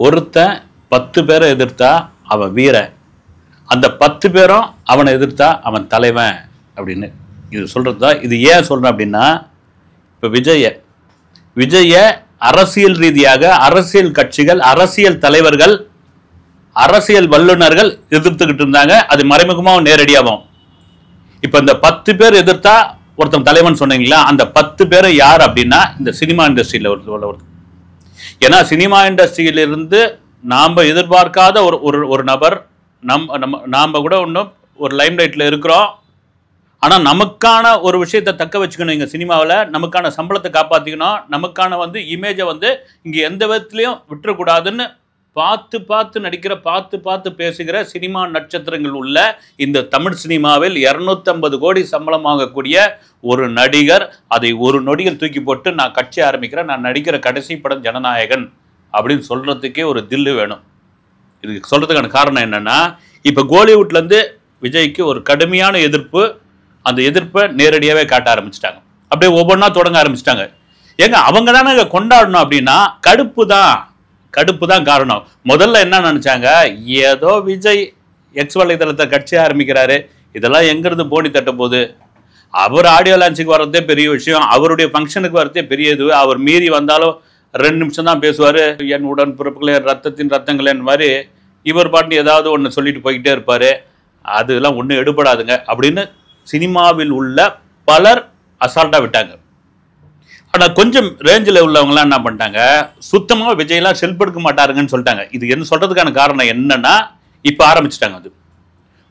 ஒருத்தன் 10 பேரை எதிர்த்தா அவன் வீரன், அந்த 10 பேரும் அவனை எதிர்த்தா அவன் தலைவன் அப்படின்னு இது சொல்றது தான். இது ஏன் சொல்றேன் அப்படின்னா, இப்போ விஜய அரசியல் ரீதியாக அரசியல் கட்சிகள், அரசியல் தலைவர்கள், அரசியல் வல்லுநர்கள் எதிர்த்துக்கிட்டு இருந்தாங்க. அது மறைமுகமாகவும் நேரடியாகவும். இப்போ இந்த 10 பேர் எதிர்த்தா ஒருத்தன் தலைவன் சொன்னீங்களா, அந்த 10 பேரை யார் அப்படின்னா இந்த சினிமா இண்டஸ்ட்ரியில் ஒரு ஏன்னா சினிமா இண்டஸ்ட்ரியிலிருந்து நாம் எதிர்பார்க்காத ஒரு நபர், நாம் கூட இன்னும் ஒரு லைம் லைட்டில் இருக்கிறோம். ஆனால் நமக்கான ஒரு விஷயத்தை தக்க வச்சுக்கணும். இங்கே சினிமாவில் நமக்கான சம்பளத்தை காப்பாற்றிக்கணும், நமக்கான இமேஜை இங்கே எந்த விதத்துலையும் விட்டுறக்கூடாதுன்னு பார்த்து நடிக்கிற, பார்த்து பேசுகிற சினிமா நட்சத்திரங்கள் உள்ள இந்த தமிழ் சினிமாவில் 250 கோடி சம்பளம் வாங்கக்கூடிய ஒரு நடிகர் அதை ஒரு நொடியில் தூக்கி போட்டு நான் கட்சி ஆரம்பிக்கிறேன், நான் நடிக்கிற கடைசி படம் ஜனநாயகன் அப்படின்னு சொல்கிறதுக்கே ஒரு தில்லு வேணும். இதுக்கு சொல்கிறதுக்கான காரணம் என்னென்னா, இப்போ கோலிவுட்லேருந்து விஜய்க்கு ஒரு கடுமையான எதிர்ப்பு, அந்த எதிர்ப்பை நேரடியாகவே காட்ட ஆரம்பிச்சிட்டாங்க. அப்படியே ஒவ்வொன்றா தொடங்க ஆரம்பிச்சிட்டாங்க. ஏங்க அவங்க தானே கொண்டாடணும் அப்படின்னா கடுப்பு தான் காரணம். முதல்ல என்ன நினைச்சாங்க, ஏதோ விஜய் எக்ஸ் வலைதளத்தை கட்சி ஆரம்பிக்கிறாரு, இதெல்லாம் எங்கிருந்து போனி தட்ட போகுது, அவர் ஆடியோ லான்ச்சுக்கு வர்றதே பெரிய விஷயம், அவருடைய ஃபங்க்ஷனுக்கு வர்றதே பெரிய இது, அவர் மீறி வந்தாலும் 2 நிமிஷம் தான் பேசுவார், என் உடன் பிறப்புகளே ரத்தத்தின் ரத்தங்களேன் மாதிரி இவர் பாட்டு ஏதாவது ஒன்று சொல்லிட்டு போய்கிட்டே இருப்பார், அதெல்லாம் ஒன்றும் எடுபடாதுங்க அப்படின்னு சினிமாவில் உள்ள பலர் அசால்ட்டாக விட்டாங்க. ஆனால் கொஞ்சம் ரேஞ்சில் உள்ளவங்களாம் என்ன பண்ணிட்டாங்க, சுத்தமாக விஜயெல்லாம் செல்பெடுக்க மாட்டாருங்கன்னு சொல்லிட்டாங்க. இது என்ன சொல்கிறதுக்கான காரணம் என்னன்னா, இப்போ ஆரம்பிச்சிட்டாங்க. அது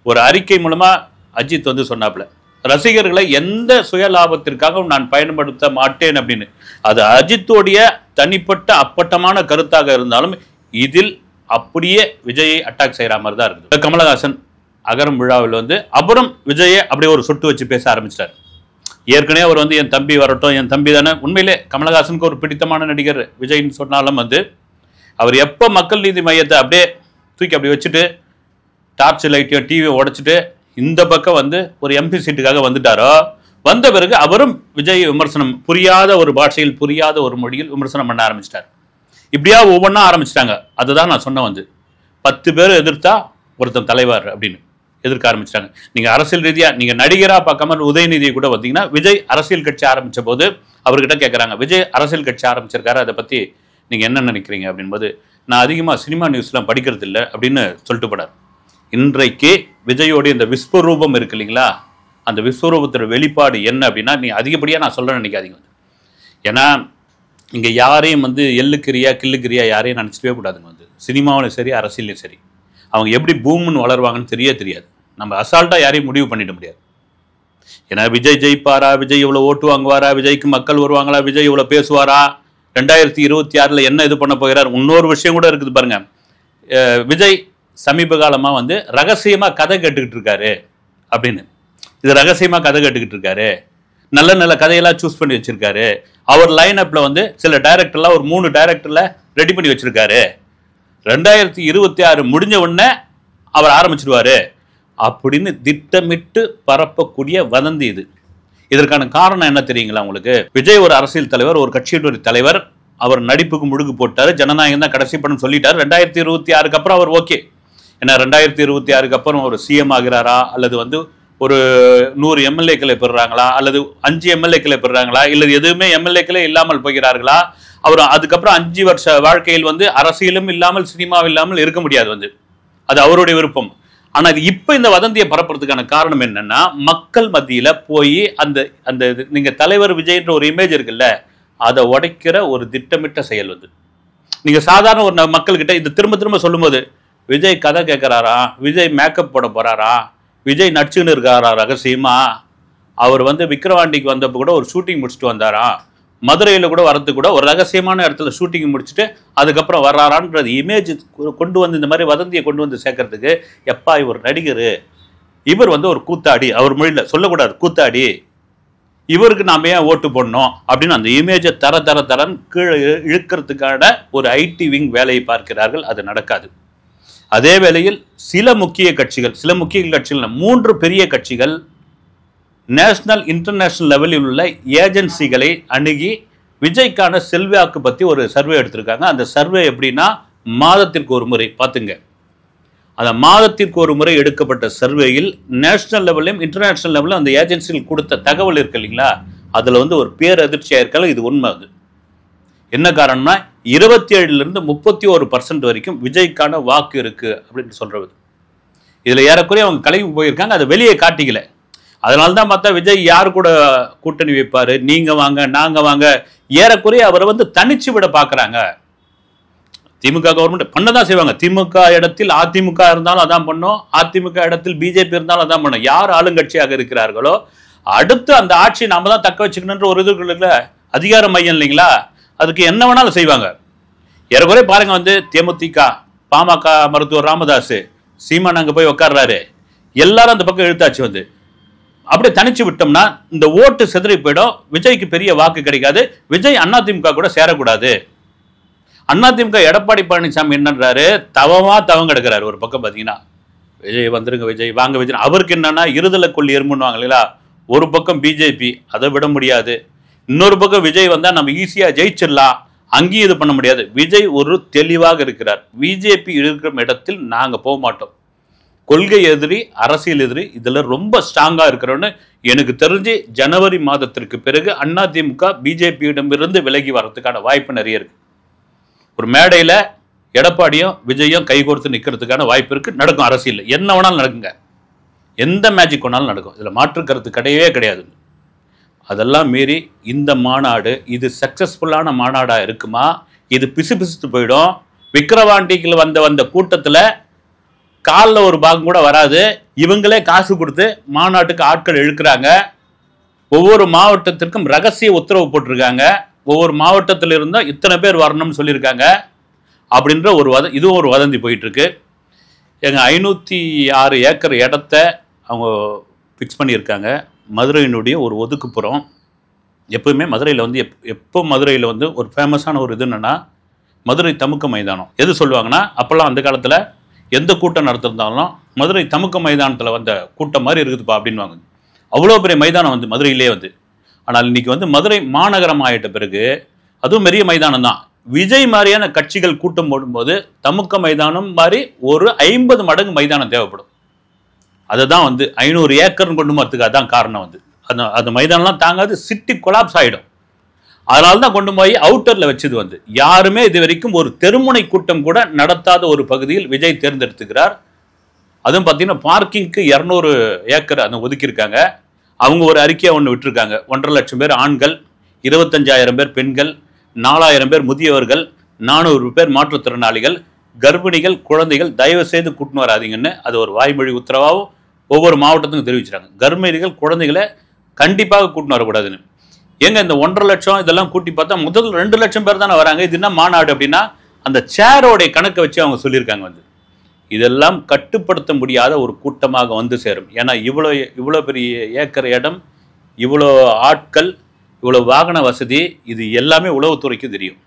ஒரு அறிக்கை மூலமாக அஜித் சொன்னாப்புல, ரசிகர்களை எந்த சுயலாபத்திற்காகவும் நான் பயன்படுத்த மாட்டேன் அப்படின்னு. அது அஜித்தோடைய தனிப்பட்ட அப்பட்டமான கருத்தாக இருந்தாலும் இதில் அப்படியே விஜயை அட்டாக் செய்கிற மாதிரி தான் இருக்குது. கமலஹாசன் அகரம் விழாவில் அப்புறம் விஜயை அப்படியே ஒரு சொட்டு வச்சு பேச ஆரம்பிச்சிட்டார். ஏற்கனவே அவர் என் தம்பி வரட்டும், என் தம்பி தானே. உண்மையிலே கமலஹாசனுக்கு ஒரு பிடித்தமான நடிகர் விஜய்ன்னு சொன்னாலும் அவர் எப்போ மக்கள் நீதி மையத்தை அப்படியே தூக்கி அப்படி வச்சுட்டு டார்ச் லைட்டையும் டிவியை உடைச்சிட்டு இந்த பக்கம் ஒரு எம்பி சீட்டுக்காக வந்துட்டாரோ, வந்த பிறகு அவரும் விஜய் விமர்சனம் புரியாத ஒரு பாஷையில், புரியாத ஒரு மொழியில் விமர்சனம் பண்ண ஆரம்பிச்சிட்டார். இப்படியா ஒவ்வொன்றா ஆரம்பிச்சிட்டாங்க. அதுதான் நான் சொன்ன 10 பேர் எதிர்த்தா ஒருத்தன் தலைவர் அப்படின்னு எதிர்க்க ஆரம்பிச்சிட்டாங்க. நீங்கள் அரசியல் ரீதியாக நீங்கள் நடிகராக பார்க்காம உதயநிதியை கூட பார்த்தீங்கன்னா, விஜய் அரசியல் கட்சி ஆரம்பித்த போது அவர்கிட்ட கேட்குறாங்க, விஜய் அரசியல் கட்சி ஆரம்பிச்சிருக்காரு, அதை பற்றி நீங்கள் என்ன நினைக்கிறீங்க அப்படின்போது, நான் அதிகமாக சினிமா நியூஸ்லாம் படிக்கிறது இல்லை அப்படின்னு சொல்லிட்டு போனார். இன்றைக்கு விஜயோடைய இந்த விஸ்வரூபம் இருக்கு இல்லைங்களா, அந்த விஸ்வரூபத்தோட வெளிப்பாடு என்ன அப்படின்னா, நீ அதிகப்படியாக நான் சொல்ல நினைக்காதீங்க. ஏன்னா இங்கே யாரையும் எள்ளுக்கிரியா கிள்ளுக்கிரியா யாரையும் நினச்சிட்டவே கூடாதுங்க. சினிமாவிலும் சரி அரசியலையும் சரி அவங்க எப்படி பூம்னு வளருவாங்கன்னு தெரியாது. நம்ம அசால்ட்டாக யாரையும் முடிவு பண்ணிட முடியாது. ஏன்னா விஜய் ஜெயிப்பாரா, விஜய் இவ்வளோ ஓட்டு வாங்குவாரா, விஜய்க்கு மக்கள் வருவாங்களா, விஜய் இவ்வளோ பேசுவாரா, 2026 என்ன இது பண்ண போகிறார். இன்னொரு விஷயம் கூட இருக்குது பாருங்க, விஜய் சமீப காலமாக ரகசியமாக கதை கேட்டுக்கிட்டு இருக்காரு அப்படின்னு. இது ரகசியமாக கதை கேட்டுக்கிட்டு இருக்காரு, நல்ல கதையெல்லாம் சூஸ் பண்ணி வச்சிருக்காரு. அவர் லைன் அப்பில் சில டைரக்டர்லாம் ஒரு 3 டைரக்டரில் ரெடி பண்ணி வச்சிருக்காரு. 2026 முடிஞ்ச உடனே அவர் ஆரம்பிச்சிடுவாரு அப்படின்னு திட்டமிட்டு பரப்பக்கூடிய வதந்தி இது. இதற்கான காரணம் என்ன தெரியுங்களா உங்களுக்கு? விஜய் ஒரு அரசியல் தலைவர், ஒரு கட்சியின் தலைவர், அவர் நடிப்புக்கு முழுகு போட்டாரு, ஜனநாயகம் தான் கடைசி படம் சொல்லிட்டாரு. 2026க்கு அப்புறம் அவர் ஓகே. ஏன்னா 2026க்கு அப்புறம் ஒரு சிஎம் ஆகிறாரா, அல்லது ஒரு 100 எம்எல்ஏக்களை பெறுறாங்களா, அல்லது 5 எம்எல்ஏக்களை பெறுறாங்களா, இல்லது எதுவுமே எம்எல்ஏக்களே இல்லாமல் போகிறார்களா, அவர் அதுக்கப்புறம் 5 வருஷ வாழ்க்கையில் அரசியலும் இல்லாமல் சினிமாவும் இல்லாமல் இருக்க முடியாது. அது அவருடைய விருப்பம். ஆனால் இப்போ இந்த வதந்தியை பரப்புறதுக்கான காரணம் என்னன்னா, மக்கள் மத்தியில் போய் அந்த அந்த நீங்கள் தலைவர் விஜய்ன்ற ஒரு இமேஜ் இருக்குல்ல, அதை உடைக்கிற ஒரு திட்டமிட்ட செயல். நீங்கள் சாதாரண ஒரு மக்கள்கிட்ட இது திரும்ப சொல்லும்போது, விஜய் கதை கேட்குறாரா, விஜய் மேக்கப் போட போகிறாரா, விஜய் நடிச்சுன்னு இருக்காரா ரகசியமா, அவர் விக்கிரவாண்டிக்கு வந்தப்போ கூட ஒரு ஷூட்டிங் முடிச்சுட்டு வந்தாரா, மதுரையில் கூட வரதுக்கு கூட ஒரு ரகசியமான இடத்துல ஷூட்டிங் முடிச்சுட்டு அதுக்கப்புறம் வர்றாரான்றது இமேஜ் கொண்டு இந்த மாதிரி வதந்தியை கொண்டு சேர்க்கறதுக்கு, எப்பா இவர் நடிகர், இவர் ஒரு கூத்தாடி, அவர் மொழியில் சொல்லக்கூடாது கூத்தாடி, இவருக்கு நாம் ஏன் ஓட்டு போடணும் அப்படின்னு அந்த இமேஜை தரன்னு கீழே இழுக்கிறதுக்கான ஒரு ஐடி விங் வேலையை பார்க்கிறார்கள். அது நடக்காது. அதே வேளையில் சில முக்கிய கட்சிகள் 3 பெரிய கட்சிகள் நேஷனல் இன்டர்நேஷனல் லெவலில் உள்ள ஏஜென்சிகளை அணுகி விஜய்க்கான செல்வாக்கு பற்றி ஒரு சர்வே எடுத்திருக்காங்க. அந்த சர்வே எப்படின்னா, மாதத்திற்கு ஒரு முறை பார்த்துங்க. அந்த மாதத்திற்கு ஒரு முறை எடுக்கப்பட்ட சர்வேயில் நேஷனல் லெவல்லையும் இன்டர்நேஷனல் லெவலில் அந்த ஏஜென்சிகள் கொடுத்த தகவல் இருக்கு இல்லைங்களா, அதில் வந்து ஒரு பேரதிர்ச்சியாக இருக்கலாம். இது உண்மை. அது என்ன காரணம்னா 27% 31% வரைக்கும் விஜய்க்கான வாக்கு இருக்கு அப்படின்னு சொல்றது. இதில் ஏறக்குறைய அவங்க கலங்கி போயிருக்காங்க, அதை வெளியே காட்டிக்கல. அதனால தான் பார்த்தா விஜய் யார் கூட கூட்டணி வைப்பார், நீங்கள் வாங்க நாங்கள் வாங்க, ஏறக்குறைய அவரை வந்து தனிச்சு விட பார்க்குறாங்க. திமுக கவர்மெண்ட் பண்ணதான் செய்வாங்க. திமுக இடத்தில் அதிமுக இருந்தாலும் அதான் பண்ணோம், அதிமுக இடத்தில் பிஜேபி இருந்தாலும் அதான் பண்ணோம். யார் ஆளுங்கட்சியாக இருக்கிறார்களோ அடுத்து அந்த ஆட்சி நாம தான் தக்க வச்சுக்கணுன்ற ஒரு இதுக்குள்ள அதிகார மையம் இல்லைங்களா, அதுக்கு என்ன வேணாலும் செய்வாங்க. ஏறக்குறைய பாருங்க, வந்து தேமுதிக பாமக மருத்துவர் ராமதாஸ் சீமான் அங்கே போய் உட்கார்றாரு, எல்லாரும் அந்த பக்கம் இழுத்தாச்சு. வந்து அப்படியே தனிச்சு விட்டோம்னா இந்த ஓட்டு சிதறி போயிடும், விஜய்க்கு பெரிய வாக்கு கிடைக்காது, விஜய் அதிமுக கூட சேரக்கூடாது. அதிமுக எடப்பாடி பழனிசாமி என்னன்றாரு, தவம் எடுக்கிறாரு. ஒரு பக்கம் பார்த்தீங்கன்னா விஜய் வந்துருங்க, விஜய் வாங்க விஜய், அவருக்கு என்னன்னா இருதலை கொள்ளி எறும்புன்னுவாங்க இல்லைங்களா, ஒரு பக்கம் பிஜேபி அதை விட முடியாது, இன்னொரு பக்கம் விஜய் வந்தால் நம்ம ஈஸியாக ஜெயிச்சிடலாம், அங்கேயும் இது பண்ண முடியாது. விஜய் ஒரு தெளிவாக இருக்கிறார், பிஜேபி இருக்கிற இடத்தில் நாங்கள் போக மாட்டோம், கொள்கை எதிரி அரசியல் எதிரி இதில் ரொம்ப ஸ்ட்ராங்காக இருக்கிறோன்னு எனக்கு தெரிஞ்சு ஜனவரி மாதத்திற்கு பிறகு அதிமுக பிஜேபியிடமிருந்து விலகி வர்றதுக்கான வாய்ப்பு நிறைய இருக்கு. ஒரு மேடையில் எடப்பாடியும் விஜயும் கைகோர்த்து நிற்கிறதுக்கான வாய்ப்பு இருக்கு. நடக்கும், அரசியல் என்ன வேணாலும் நடக்குங்க, எந்த மேஜிக் வேணாலும் நடக்கும், இதில் மாற்று கருத்து கிடையவே கிடையாது. அதெல்லாம் மீறி இந்த மாநாடு இது சக்சஸ்ஃபுல்லான மாநாடாக இருக்குமா, இது பிசுபிசுத்து போயிடும். விக்கிரவாண்டிக்கு வந்த கூட்டத்தில் காலில் ஒரு பாகம் கூட வராது, இவங்களே காசு கொடுத்து மாநாட்டுக்கு ஆட்கள் இழுக்கிறாங்க. ஒவ்வொரு மாவட்டத்திற்கும் ரகசிய உத்தரவு போட்டிருக்காங்க, ஒவ்வொரு மாவட்டத்தில் இருந்தால் இத்தனை பேர் வரணும்னு சொல்லியிருக்காங்க அப்படின்ற இதுவும் ஒரு வதந்தி போயிட்டு இருக்கு. எங்கள் 506 ஏக்கர் இடத்த அவங்க ஃபிக்ஸ் பண்ணியிருக்காங்க. மதுரையினுடைய ஒரு ஒதுக்குப்புறம். எப்பவுமே மதுரையில் வந்து எப்போ மதுரையில் வந்து ஒரு ஃபேமஸான ஒரு இது என்னன்னா மதுரை தமுக்க மைதானம். எது சொல்லுவாங்கன்னா, அப்போல்லாம் அந்த காலத்தில் எந்த கூட்டம் நடத்திருந்தாலும் மதுரை தமுக்க மைதானத்தில் வந்த கூட்டம் மாதிரி இருக்குதுப்பா அப்படின்வாங்க. அவ்வளோ பெரிய மைதானம் வந்து மதுரையிலே வந்து. ஆனால் இன்னைக்கு வந்து மதுரை மாநகரம் ஆகிட்ட பிறகு அதுவும் பெரிய மைதானம் தான். விஜய் மாதிரியான கட்சிகள் கூட்டம் போடும்போது தமுக்க மைதானம் மாதிரி ஒரு 50 மடங்கு மைதானம் தேவைப்படும். அதுதான் வந்து 500 ஏக்கர்னு கொண்டு வரதுக்கு அதான் காரணம். வந்து அந்த மைதானம்லாம் தாங்காது, சிட்டி கொலாப்ஸ் ஆகிடும். அதனால தான் கொண்டு போய் அவுட்டரில் வச்சது. வந்து யாருமே இது வரைக்கும் ஒரு தெருமுனை கூட்டம் கூட நடத்தாத ஒரு பகுதியில் விஜய் தேர்ந்தெடுத்துக்கிறார். அதுவும் பார்த்தீங்கன்னா பார்க்கிங்க்கு 200 ஏக்கர் அந்த ஒதுக்கியிருக்காங்க. அவங்க ஒரு அறிக்கையை ஒன்று விட்டுருக்காங்க. 1.5 லட்சம் பேர் ஆண்கள், 25,000 பேர் பெண்கள், 4,000 பேர் முதியவர்கள், 400 பேர் மாற்றுத்திறனாளிகள், கர்ப்பிணிகள், குழந்தைகள் தயவு செய்து கூட்டின்னு வராதிங்கன்னு அது ஒரு வாய்மொழி உத்தரவாகவும் ஒவ்வொரு மாவட்டத்துக்கும் தெரிவிச்சிட்டாங்க. கர்ப்பிணிகள் குழந்தைகளை கண்டிப்பாக கூட்டின்னு வரக்கூடாதுன்னு. ஏங்க இந்த 1.5 லட்சம் இதெல்லாம் கூட்டி பார்த்தா முதல் 2 லட்சம் பேர் தானே வராங்க. இது என்ன மாநாடு அப்படின்னா அந்த சேரோடைய கணக்கை வச்சு அவங்க சொல்லியிருக்காங்க. வந்து இதெல்லாம் கட்டுப்படுத்த முடியாத ஒரு கூட்டமாக வந்து சேரும். ஏன்னா இவ்வளோ பெரிய ஏக்கர் இடம், இவ்வளோ ஆட்கள், இவ்வளோ வாகன வசதி, இது எல்லாமே உளவுத்துறைக்கு தெரியும்.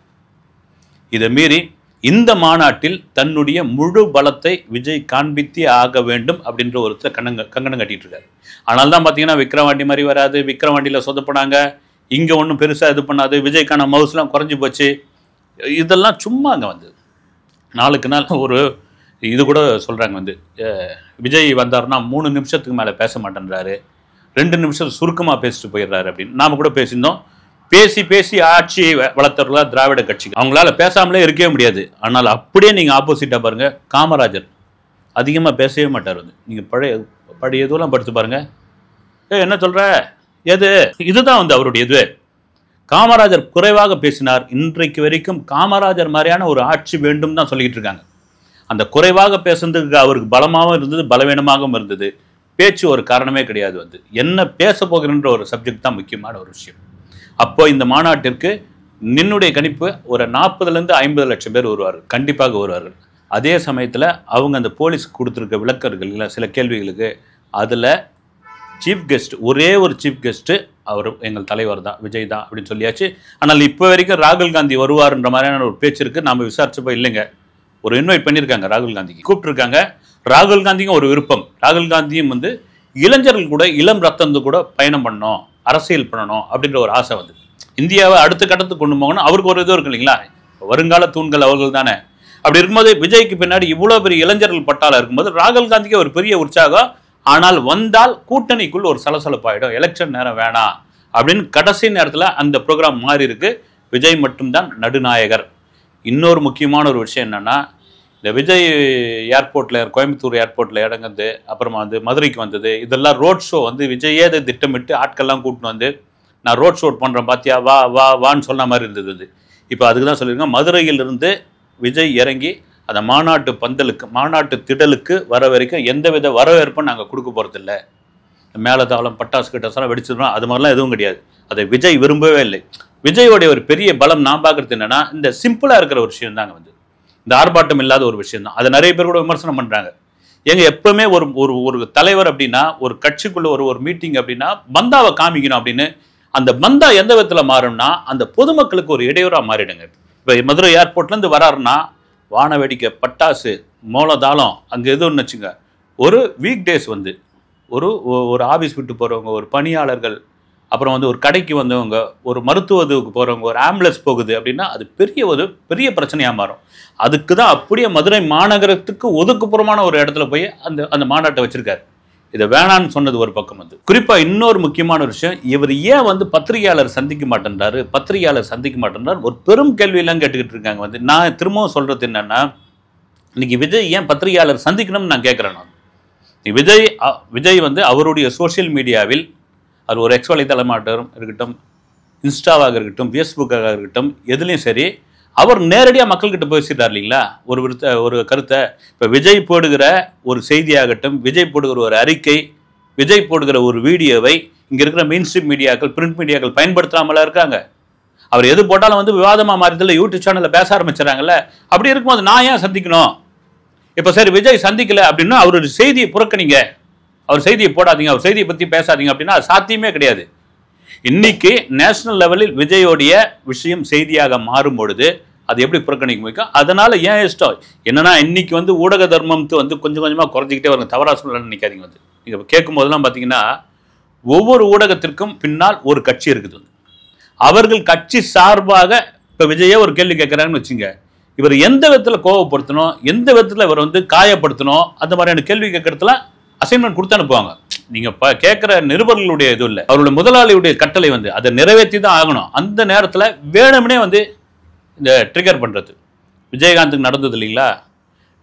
இதை மீறி இந்த மாநாட்டில் தன்னுடைய முழு பலத்தை விஜய் காண்பித்தே ஆக வேண்டும் அப்படின்ற ஒருத்தர் கங்கணம் கட்டிட்டு இருக்காரு. ஆனால் தான் பார்த்தீங்கன்னா விக்ரவாண்டி மாதிரி வராது, விக்ரவாண்டியில் சொதப்பினாங்க, இங்கே ஒன்றும் பெருசாக இது பண்ணாது, விஜய்க்கான மவுஸ்லாம் குறைஞ்சி போச்சு. இதெல்லாம் சும்மா அங்கே வந்து நாளுக்கு நாள் ஒரு இது கூட சொல்கிறாங்க. வந்து விஜய் வந்தார்னா 3 நிமிஷத்துக்கு மேலே பேச மாட்டேன்றாரு, 2 நிமிஷம் சுருக்கமாக பேசிட்டு போயிடுறாரு அப்படின்னு நாம் கூட பேசியிருந்தோம். பேசி ஆட்சியை வளர்த்துறதா திராவிட கட்சி, அவங்களால பேசாமலே இருக்கவே முடியாது. ஆனால் அப்படியே நீங்கள் ஆப்போசிட்டாக பாருங்கள், காமராஜர் அதிகமாக பேசவே மாட்டார். வந்து நீங்கள் பழைய இதுவெல்லாம் படித்து பாருங்கள். என்ன சொல்கிற எது, இதுதான் வந்து அவருடைய இது. காமராஜர் குறைவாக பேசினார். இன்றைக்கு வரைக்கும் காமராஜர் மாதிரியான ஒரு ஆட்சி வேண்டும் தான் சொல்லிக்கிட்டு இருக்காங்க. அந்த குறைவாக பேசுறதுக்கு அவருக்கு பலமாகவும் இருந்தது, பலவீனமாகவும் இருந்தது. பேச்சு ஒரு காரணமே கிடையாது. வந்து என்ன பேச போகிறன்ற ஒரு சப்ஜெக்ட் தான் முக்கியமான ஒரு விஷயம். அப்போ இந்த மாநாட்டிற்கு நின்னுடைய கணிப்பு ஒரு 40,000 to 50 லட்சம் பேர் வருவார்கள், கண்டிப்பாக வருவார்கள். அதே சமயத்தில் அவங்க அந்த போலீஸ்க்கு கொடுத்துருக்க விளக்கர்கள் இல்லை சில கேள்விகளுக்கு, அதில் சீஃப் கெஸ்ட் ஒரே ஒரு சீஃப் கெஸ்ட்டு அவர் எங்கள் தலைவர் தான், விஜய் தான் அப்படின்னு சொல்லியாச்சு. ஆனால் இப்போ வரைக்கும் ராகுல் காந்தி வருவார்ன்ற மாதிரியான ஒரு பேச்சு இருக்குது. நம்ம விசாரிச்சப்போ இல்லைங்க, ஒரு இன்வைட் பண்ணியிருக்காங்க, ராகுல் காந்திக்கு கூப்பிட்டுருக்காங்க. ராகுல் காந்திக்கும் ஒரு விருப்பம், ராகுல் காந்தியும் வந்து இளைஞர்கள் கூட இளம் ரத்தந்து கூட பயணம் பண்ணணும், அரசியல் பண்ணணும் அப்படின்ற ஒரு ஆசை. வந்து இந்தியாவை அடுத்த கட்டத்துக்கு கொண்டு போகணும், அவருக்கு ஒரு இது இருக்கு இல்லைங்களா, வருங்கால தூண்கள் அவர்கள் தானே. அப்படி இருக்கும்போது விஜய்க்கு பின்னாடி இவ்வளவு பெரிய இளைஞர்கள் பட்டாளம் இருக்கும்போது ராகுல் காந்திக்கு ஒரு பெரிய உற்சாகம். ஆனால் வந்தால் கூட்டணிக்குள் ஒரு சலசலப்பாயிடும், எலெக்ஷன் நேரம் வேணாம் அப்படின்னு கடைசி நேரத்தில் அந்த ப்ரோக்ராம் மாறி இருக்கு. விஜய் மட்டும்தான் நடுநாயகர். இன்னொரு முக்கியமான ஒரு விஷயம் என்னன்னா, இந்த விஜய் ஏர்போர்ட்டில் கோயம்புத்தூர் ஏர்போர்ட்டில் இறங்குது, அப்புறமா வந்து மதுரைக்கு வந்தது, இதெல்லாம் ரோட் ஷோ வந்து விஜயே அதை திட்டமிட்டு ஆட்கள்லாம் கூப்பிட்டு வந்து நான் ரோட் ஷோ பண்ணுறேன் பாத்தியா, வா வா வான்னு சொன்ன மாதிரி இருந்தது. இப்போ அதுக்கு தான் சொல்லியிருக்கோம், மதுரையிலிருந்து விஜய் இறங்கி அந்த மாநாட்டு பந்தலுக்கு மாநாட்டு திடலுக்கு வர வரைக்கும் எந்தவித வரவேற்பும் நாங்கள் கொடுக்க போகிறதில்ல. மேலதாளம் பட்டாசு கிட்டாசெல்லாம் வெடிச்சிடணும் அது மாதிரிலாம் எதுவும் கிடையாது. அதை விஜய் விரும்பவே இல்லை. விஜயோடைய ஒரு பெரிய பலம் நான் பார்க்குறது என்னென்னா, இந்த சிம்பிளாக இருக்கிற ஒரு விஷயம் தாங்க வந்து இந்த ஆர்ப்பாட்டம் இல்லாத ஒரு விஷயம் தான். அதை நிறைய பேர் கூட விமர்சனம் பண்ணுறாங்க. எங்க எப்பவுமே ஒரு ஒரு ஒரு தலைவர் அப்படின்னா, ஒரு கட்சிக்குள்ள ஒரு மீட்டிங் அப்படின்னா பந்தாவை காமிக்கணும் அப்படின்னு. அந்த பந்தா எந்த விதத்தில் மாறும்னா, அந்த பொதுமக்களுக்கு ஒரு இடையூறாக மாறிடுங்க. இப்போ மதுரை ஏர்போர்ட்லேருந்து வராருன்னா வான வேடிக்கை, பட்டாசு, மோளதாளம் அங்கே எதுன்னு வச்சுங்க. ஒரு வீக் டேஸ் வந்து ஒரு ஆஃபீஸ் விட்டு போகிறவங்க, ஒரு பணியாளர்கள், அப்புறம் வந்து ஒரு கடைக்கு வந்தவங்க, ஒரு மருத்துவத்துக்கு போகிறவங்க, ஒரு ஆம்புலன்ஸ் போகுது அப்படின்னா அது பெரிய பிரச்சனையாக மாறும். அதுக்கு தான் அப்படியே மதுரை மாநகரத்துக்கு ஒதுக்குப்புறமான ஒரு இடத்துல போய் அந்த மாநாட்டை வச்சிருக்காரு. இதை வேணான்னு சொன்னது ஒரு பக்கம் வந்து. குறிப்பாக இன்னொரு முக்கியமான ஒரு விஷயம், இவர் ஏன் வந்து பத்திரிகையாளர் சந்திக்க மாட்டேன்றார் ஒரு பெரும் கேள்வியெல்லாம் கேட்டுக்கிட்டு இருக்காங்க வந்து. நான் திரும்பவும் சொல்றது என்னன்னா, இன்னைக்கு விஜய் ஏன் பத்திரிகையாளர் சந்திக்கணும்னு நான் கேட்குறேன். நான் விஜய் வந்து அவருடைய சோசியல் மீடியாவில், அது ஒரு எக்ஸ் வலைத்தளமாக இருக்கட்டும், இன்ஸ்டாவாக இருக்கட்டும், ஃபேஸ்புக்காக இருக்கட்டும், எதுலேயும் சரி அவர் நேரடியாக மக்கள்கிட்ட பேசிட்டார் இல்லைங்களா ஒரு கருத்தை. இப்போ விஜய் போடுகிற ஒரு செய்தியாகட்டும், விஜய் போடுகிற ஒரு அறிக்கை, விஜய் போடுகிற ஒரு வீடியோவை இங்கே இருக்கிற மெயின் ஸ்ட்ரீம் மீடியாக்கள், பிரிண்ட் மீடியாக்கள் பயன்படுத்தாமலாம் இருக்காங்க. அவர் எது போட்டாலும் வந்து விவாதமாக மாறிதில்ல, யூடியூப் சேனலில் பேச ஆரம்பிச்சிடறாங்கல்ல. அப்படி இருக்கும்போது நான் ஏன் சந்திக்கணும்? இப்போ சரி விஜய் சந்திக்கல அப்படின்னா அவருடைய செய்தியை புறக்கணிங்க, அவர் செய்தியை போடாதீங்க, அவர் செய்தியை பற்றி பேசாதீங்க அப்படின்னா அது சாத்தியமே கிடையாது. இன்னைக்கு நேஷனல் லெவலில் விஜயோடைய விஷயம் செய்தியாக மாறும் பொழுது அது எப்படி புறக்கணிக்க முடியும்? அதனால ஏன் இஷ்டம் என்னன்னா, இன்னைக்கு வந்து ஊடக தர்மம்த்து வந்து கொஞ்சம் கொஞ்சமாக குறைஞ்சிக்கிட்டே வருங்க. தவறா சொல்லணும்னு நினைக்காதீங்க வந்து. நீங்கள் கேட்கும் போதெல்லாம் பார்த்தீங்கன்னா, ஒவ்வொரு ஊடகத்திற்கும் பின்னால் ஒரு கட்சி இருக்குது. அவர்கள் கட்சி சார்பாக இப்போ விஜயே ஒரு கேள்வி கேட்குறாங்கன்னு வச்சுங்க, இவர் எந்த விதத்தில் கோவப்படுத்தணும், எந்த விதத்தில் இவர் வந்து காயப்படுத்தணும், அந்த மாதிரியான கேள்வி கேட்கறதுல அசைன்மெண்ட் கொடுத்து அனுப்புவாங்க. நீங்க கேட்குற நிருபர்களுடைய இது இல்லை, அவருடைய முதலாளியுடைய கட்டளை வந்து அதை நிறைவேற்றி தான் ஆகணும். அந்த நேரத்தில் வேணும்னே வந்து இந்த ட்ரிகர் பண்ணுறது விஜயகாந்துக்கு நடந்தது இல்லைங்களா?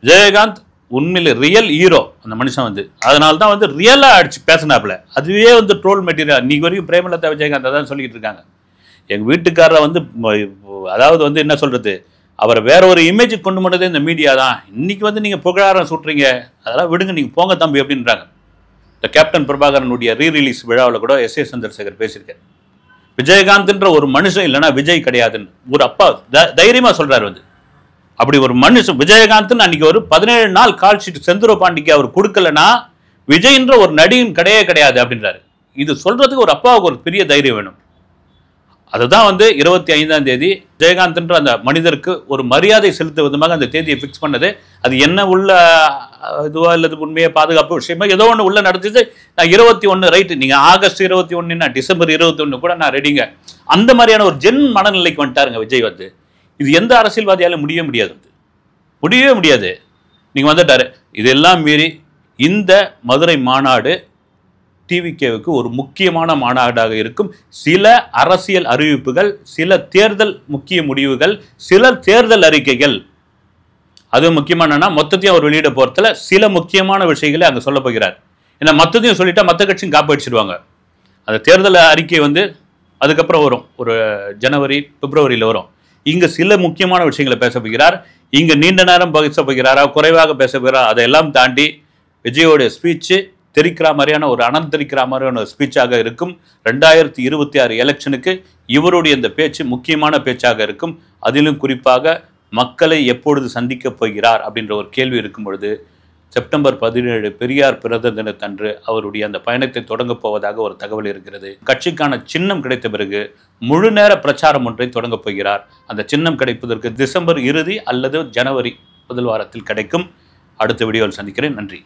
விஜயகாந்த் உண்மையிலே ரியல் ஹீரோ அந்த மனுஷன் வந்து. அதனால தான் வந்து ரியலாக அடிச்சு பேசினாப்புல. அதுவே வந்து ட்ரோல் மெட்டீரியல். இன்னைக்கு வரைக்கும் பிரேமலதா விஜயகாந்த் அதான் சொல்லிட்டு இருக்காங்க. எங்கள் வீட்டுக்காரரை வந்து அதாவது வந்து என்ன சொல்றது, அவரை வேற ஒரு இமேஜ் கொண்டு போனதே இந்த மீடியா தான். இன்னைக்கு வந்து நீங்கள் புகழாரம் சுட்டுறீங்க, அதெல்லாம் விடுங்க, நீங்கள் போங்க தம்பி அப்படின்றாங்க. இந்த கேப்டன் பிரபாகரனுடைய ரீரிலீஸ் விழாவில் கூட எஸ். சந்திரசேகர் பேசியிருக்காரு. விஜயகாந்த்ன்ற ஒரு மனுஷன் இல்லைன்னா விஜய் கிடையாதுன்னு ஒரு அப்பா தைரியமா சொல்றாரு வந்து. அப்படி ஒரு மனுஷன் விஜயகாந்த் அன்னைக்கு ஒரு 17 நாள் கால் ஷீட் செந்தூர பாண்டிக்கு அவர் கொடுக்கலன்னா விஜய்ன்ற ஒரு நடிகன் கிடையாது அப்படின்றாரு. இது சொல்றதுக்கு ஒரு அப்பாவுக்கு ஒரு பெரிய தைரியம் வேணும். அதுதான் வந்து 25ஆம் தேதி விஜயகாந்த்ன்ற அந்த மனிதருக்கு ஒரு மரியாதை செலுத்தும் விதமாக அந்த தேதியை ஃபிக்ஸ் பண்ணது. அது என்ன உள்ள இதுவா இல்லது உண்மையை பாதுகாப்பு விஷயமா ஏதோ ஒன்று உள்ள நடந்தது. நான் 21 ரைட்டு, நீங்கள் ஆகஸ்ட் 21 டிசம்பர் 21 கூட நான் ரெடிங்க. அந்த மாதிரியான ஒரு ஜென் மனநிலைக்கு வந்துட்டாருங்க விஜய் வந்து. இது எந்த அரசியல்வாதியாலும் முடியவே முடியாது. நீங்கள் வந்துட்டாரு. இதெல்லாம் மீறி இந்த மதுரை மாநாடு டிவிகேவுக்கு ஒரு முக்கியமான மாநாடாக இருக்கும். சில அரசியல் அறிவிப்புகள், சில தேர்தல் முக்கிய முடிவுகள், சில தேர்தல் அறிக்கைகள், அது முக்கியமான மொத்தத்தையும் அவர் வெளியிட போறதுல சில முக்கியமான விஷயங்களை அங்கே சொல்ல போகிறார். ஏன்னா மொத்தத்தையும் சொல்லிட்டா மற்ற கட்சியும் காப்பாடிச்சிடுவாங்க. அந்த தேர்தல் அறிக்கை வந்து அதுக்கப்புறம் வரும், ஒரு ஜனவரி பிப்ரவரியில் வரும். இங்கே சில முக்கியமான விஷயங்களை பேச போகிறார். இங்கே நீண்ட நேரம் பேச போகிறாரா, குறைவாக பேச போகிறாரா, அதையெல்லாம் தாண்டி விஜயோடைய ஸ்பீச்சு தெரிக்கிற மாதிரியான ஒரு தெரிக்கிற மாதிரியான ஒரு ஸ்பீச்சாக இருக்கும். 2026 எலெக்ஷனுக்கு இவருடைய இந்த பேச்சு முக்கியமான பேச்சாக இருக்கும். அதிலும் குறிப்பாக மக்களை எப்பொழுது சந்திக்கப் போகிறார் அப்படின்ற ஒரு கேள்வி இருக்கும் பொழுது, செப்டம்பர் 17 பெரியார் பிறந்த தினத்தன்று அவருடைய அந்த பயணத்தை தொடங்கப் போவதாக ஒரு தகவல் இருக்கிறது. கட்சிக்கான சின்னம் கிடைத்த பிறகு முழு நேர பிரச்சாரம் ஒன்றை தொடங்கப் போகிறார். அந்த சின்னம் கிடைப்பதற்கு டிசம்பர் இறுதி அல்லது ஜனவரி முதல் வாரத்தில் கிடைக்கும். அடுத்த வீடியோவில் சந்திக்கிறேன். நன்றி.